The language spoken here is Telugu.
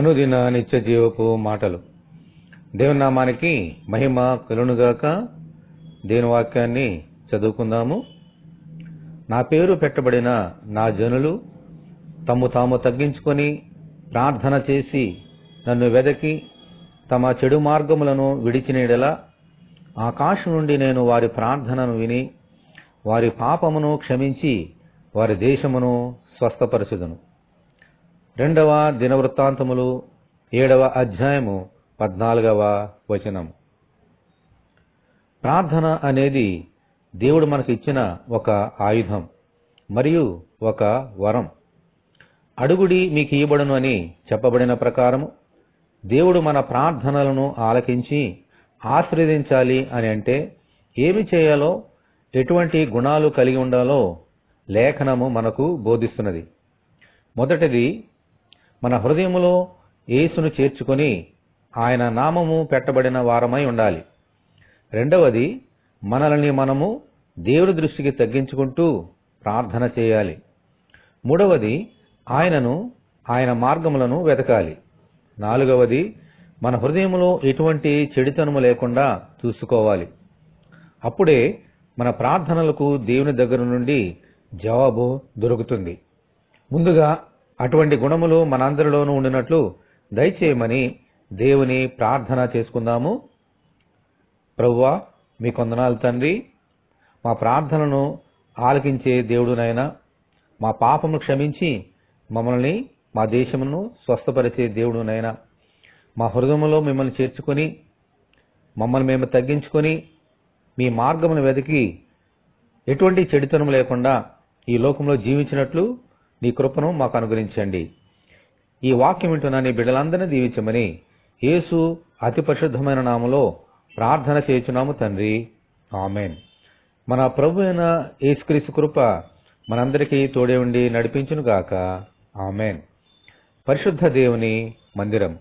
అనుదిన నిత్య జీవపు మాటలు. దేవుని నామానికి మహిమ కలుగునుగాక. దేవుని వాక్యాన్ని చదువుకుందాము. నా పేరు పెట్టబడిన నా జనులు తమ్ము తాము తగ్గించుకొని ప్రార్థన చేసి నన్ను వెదకి తమ చెడు మార్గములను విడిచిన యెడల ఆకాశం నుండి నేను వారి ప్రార్థనను విని వారి పాపమును క్షమించి వారి దేశమును స్వస్థపరచుదును. 2వ దినవృత్తాంతములు 7వ అధ్యాయము 14వ వచనము. ప్రార్థన అనేది దేవుడు మనకు ఇచ్చిన ఒక ఆయుధం మరియు ఒక వరం. అడుగుడి మీకు ఇవ్వబడును అని చెప్పబడిన ప్రకారము దేవుడు మన ప్రార్థనలను ఆలకించి ఆశీర్వదించాలి అని అంటే ఏమి చేయాలో, ఎటువంటి గుణాలు కలిగి ఉండాలో లేఖనము మనకు బోధిస్తున్నది. మొదటిది, మన హృదయములో యేసును చేర్చుకొని ఆయన నామము పెట్టబడిన వారమై ఉండాలి. రెండవది, మనల్ని మనము దేవుని దృష్టికి తగ్గించుకుంటూ ప్రార్థన చేయాలి. మూడవది, ఆయనను ఆయన మార్గములను వెతకాలి. నాలుగవది, మన హృదయంలో ఎటువంటి చెడుతనము లేకుండా చూసుకోవాలి. అప్పుడే మన ప్రార్థనలకు దేవుని దగ్గర నుండి జవాబు దొరుకుతుంది. ముందుగా అటువంటి గుణములు మనందరిలోనూ ఉండినట్లు దయచేయమని దేవుని ప్రార్థన చేసుకుందాము. ప్రభువా, మీ కొందనాలు తండ్రి, మా ప్రార్థనను ఆలకించే దేవుడునైనా, మా పాపమును క్షమించి మమ్మల్ని మా దేశమును స్వస్థపరిచే దేవుడునైనా, మా హృదయంలో మిమ్మల్ని చేర్చుకొని మమ్మల్ని మేము తగ్గించుకొని మీ మార్గమును వెతికి ఎటువంటి చెడుతనం లేకుండా ఈ లోకంలో జీవించినట్లు నీ కృపను మాకు అనుగ్రహించండి. ఈ వాక్యం వింటున్న నీ బిడ్డలందరినీ దీవించమని యేసు అతి పరిశుద్ధమైన నామములో ప్రార్థన చేయుచున్నాము తండ్రి, ఆమేన్. మన ప్రభు అయిన యేసుక్రీస్తు కృప మనందరికీ తోడే ఉండి నడిపించును గాక, ఆమేన్. పరిశుద్ధ దేవుని మందిరం.